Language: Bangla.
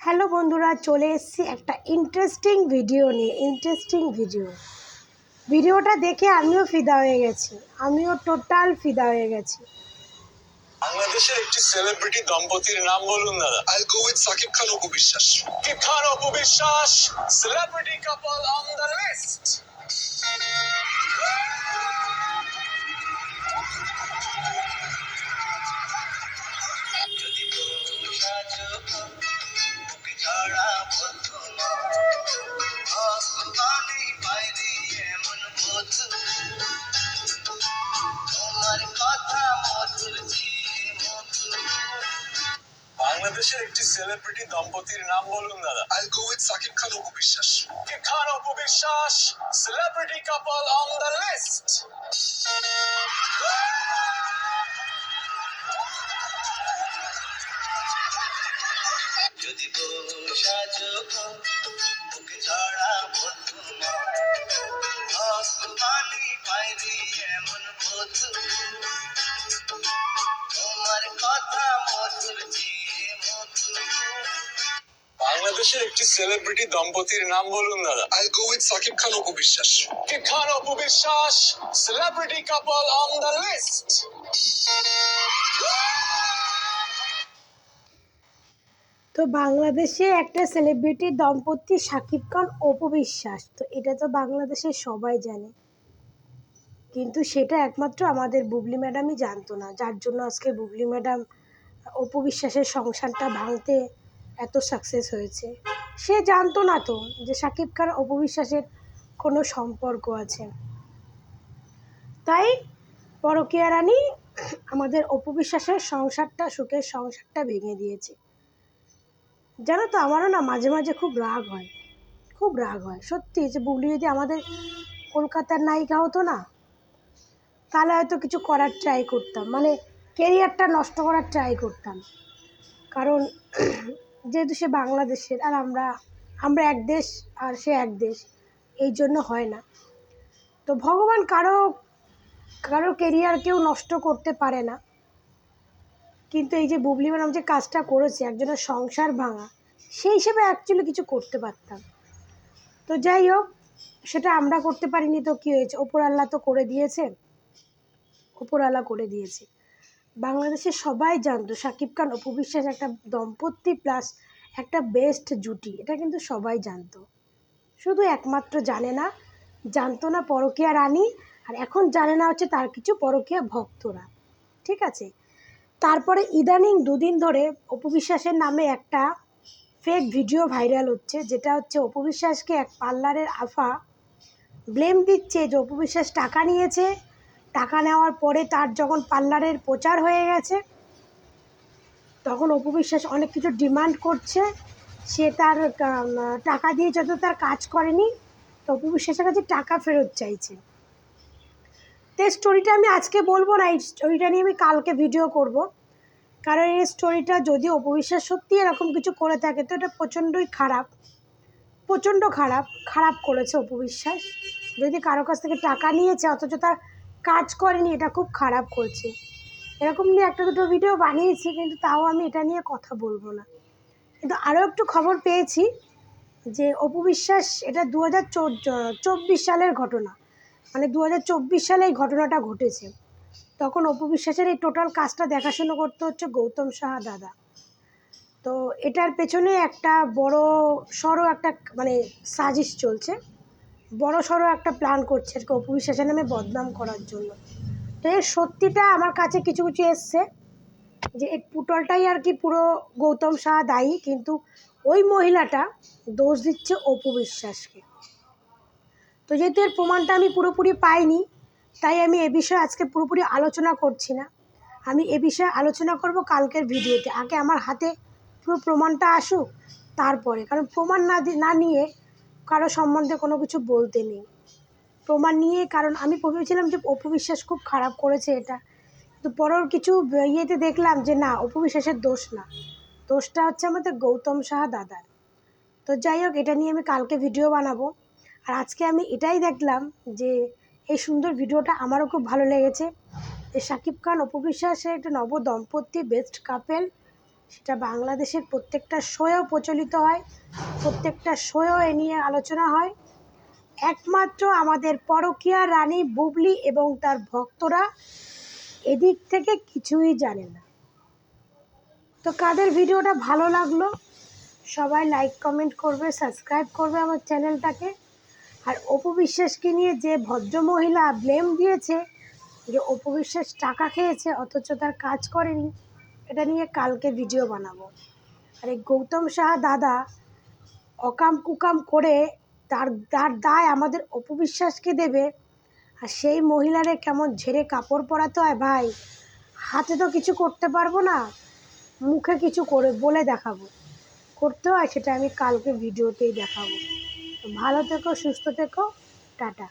হ্যালো বন্ধুরা, চলে এসেছি একটা ইন্টারেস্টিং ভিডিও নিয়ে। ভিডিওটা দেখে আমিও ফিদা হয়ে গেছি, টোটাল ফিদা হয়ে গেছি। বাংলাদেশের একটি সেলিব্রিটি দম্পতির নাম বলুন দাদা। I'll go with Shakib Khan Apu Biswas. Shakib Khan Apu Biswas, celebrity couple on the list. যদি ঝড়া বন্ধু বাইরে এমন বধু তোমার কথা মধুর বাংলাদেশের একটি সেলিব্রিটি দম্পতির নাম বলুন দাদা। I'll go with Shakib Khan Apu Biswas. Shakib Khan Apu Biswas, celebrity couple on the list. যদি বসা যোগ বুকে ঝড়া বন্ধু আসমানি বাইরে এমন বধু তোমার কথা মধুর বাংলাদেশের একটি সেলিব্রিটি দম্পতির নাম বলুন দাদা। I'll go with Shakib Khan Apu Biswas. Shakib Khan Apu Biswas, celebrity couple on the list. তো বাংলাদেশে একটা সেলিব্রিটি দম্পতি শাকিব খান অপু বিশ্বাস, তো এটা তো বাংলাদেশের সবাই জানে, কিন্তু সেটা একমাত্র আমাদের বুবলি ম্যাডামই জানতো না, যার জন্য আজকে বুবলি ম্যাডাম অপু বিশ্বাসের সংসারটা ভাঙতে এত সাকসেস হয়েছে। সে জানতো না তো যে শাকিব খান অপু বিশ্বাসের কোনো সম্পর্ক আছে। তাই পরকীয়া রানী আমাদের অপু বিশ্বাসের সংসারটা, সুখের সংসারটা ভেঙে দিয়েছে। জানো তো, আমারও না মাঝে মাঝে খুব রাগ হয় সত্যি, যে বুবলি যদি আমাদের কলকাতার নায়িকা হতো না, তাহলে হয়তো কিছু করার ট্রাই করতাম, মানে কেরিয়ারটা নষ্ট করার ট্রাই করতাম। কারণ যেহেতু সে বাংলাদেশের আর আমরা এক দেশ আর সে এক দেশ, এই জন্য হয় না। তো ভগবান কারো কেরিয়ার কেউ নষ্ট করতে পারে না, কিন্তু এই যে বুবলি ম্যাডাম যে কাজটা করেছে একজনের সংসার ভাঙা, সেই হিসেবে অ্যাকচুয়ালি কিছু করতে পারতাম। তো যাই হোক, সেটা আমরা করতে পারিনি, তো কী হয়েছে, ওপরওয়ালা তো করে দিয়েছে। বাংলাদেশের সবাই জানতো শাকিব খান অপু বিশ্বাস একটা দম্পতি প্লাস একটা বেস্ট জুটি, এটা কিন্তু সবাই জানতো। শুধু একমাত্র জানতো না পরকীয়া রানী, আর এখন জানে না হচ্ছে তার কিছু পরকীয়া ভক্তরা, ঠিক আছে। তারপরে ইদানিং দুদিন ধরে অপু বিশ্বাসের নামে একটা ফেক ভিডিও ভাইরাল হচ্ছে, যেটা হচ্ছে অপু বিশ্বাসকে এক পার্লারের আফা ব্লেম দিচ্ছে যে অপু বিশ্বাস টাকা নিয়েছে, টাকা নেওয়ার পরে তার যখন পার্লারের প্রচার হয়ে গেছে, তখন অপু বিশ্বাস অনেক কিছু ডিমান্ড করছে, সে তার টাকা দিয়ে যত তার কাজ করেনি, তো অপু বিশ্বাসের কাছে টাকা ফেরত চাইছে। তো এই স্টোরিটা আমি আজকে বলবো না, এই স্টোরিটা নিয়ে আমি কালকে ভিডিও করব। কারণ এই স্টোরিটা যদি অপু বিশ্বাস সত্যি এরকম কিছু করে থাকে, তো এটা প্রচণ্ড খারাপ করেছে অপু বিশ্বাস। যদি কারো কাছ থেকে টাকা নিয়েছে অথচ তার কাজ করেনি, এটা খুব খারাপ করছে। এরকম নিয়ে একটা দুটো ভিডিও বানিয়েছি, কিন্তু তাও আমি এটা নিয়ে কথা বলবো না। কিন্তু আরও একটু খবর পেয়েছি যে অপু বিশ্বাস, এটা 2024 সালের ঘটনা, মানে 2024 সালে এই ঘটনাটা ঘটেছে। তখন অপু বিশ্বাসের এই টোটাল কাজটা দেখাশুনো করতে হচ্ছে গৌতম সাহা দাদা। তো এটার পেছনে একটা বড় সড়ো একটা মানে সাজিশ চলছে, বড় সড়ো একটা প্ল্যান করছে আর কি অপু বিশ্বাসের নামে বদনাম করার জন্য। তো এর সত্যিটা আমার কাছে কিছু এসছে, যে এই পুটলটাই আর কি পুরো গৌতম সাহা দায়ী, কিন্তু ওই মহিলাটা দোষ দিচ্ছে অপু বিশ্বাসকে। তো যেহেতু এর প্রমাণটা আমি পুরোপুরি পাইনি, তাই আমি এ বিষয়ে আজকে পুরোপুরি আলোচনা করছি না। আমি এ বিষয়ে আলোচনা করব কালকের ভিডিওতে। আগে আমার হাতে পুরো প্রমাণটা আসুক, তারপরে, কারণ প্রমাণ না নিয়ে কারো সম্বন্ধে কোনো কিছু বলতে নেই। প্রমাণ নিয়ে, কারণ আমি ভেবেছিলাম যে অপু বিশ্বাস খুব খারাপ করেছে এটা, তো পরের কিছু ইয়েতে দেখলাম যে না, অপু বিশ্বাসের দোষ না, দোষটা হচ্ছে আমাদের গৌতম সাহা দাদার। তো যাই হোক, এটা নিয়ে আমি কালকে ভিডিও বানাবো। আর আজকে আমি এটাই দেখলাম যে এই সুন্দর ভিডিওটা আমারও খুব ভালো লেগেছে, যে শাকিব খান অপু বিশ্বাসের একটা নব দম্পতি বেস্ট কাপেল, সেটা বাংলাদেশের প্রত্যেকটা শোয়েও প্রচলিত হয়, প্রত্যেকটা শোয়েও এ নিয়ে আলোচনা হয়। একমাত্র আমাদের পরকীয়া রানী বুবলি এবং তার ভক্তরা এদিক থেকে কিছুই জানে না। তো কাদের ভিডিওটা ভালো লাগলো সবাই লাইক কমেন্ট করবে, সাবস্ক্রাইব করবে আমার চ্যানেলটাকে। আর অপু বিশ্বাসকে নিয়ে যে ভদ্রমহিলা ব্লেম দিয়েছে যে অপু বিশ্বাস টাকা খেয়েছে অথচ তার কাজ করেনি, এটা নিয়ে কালকে ভিডিও বানাবো। আর এই গৌতম সাহা দাদা অকাম কুকাম করে তার তার দায় আমাদের অপু বিশ্বাসকে দেবে। আর সেই মহিলারে কেমন ঝেড়ে কাপড় পরাতে হয় ভাই, হাতে তো কিছু করতে পারবো না, মুখে কিছু করে বলে দেখাবো, করতে হয় সেটা আমি কালকে ভিডিওতেই দেখাবো। তো ভালো থেকো, সুস্থ থেকো, টাটা।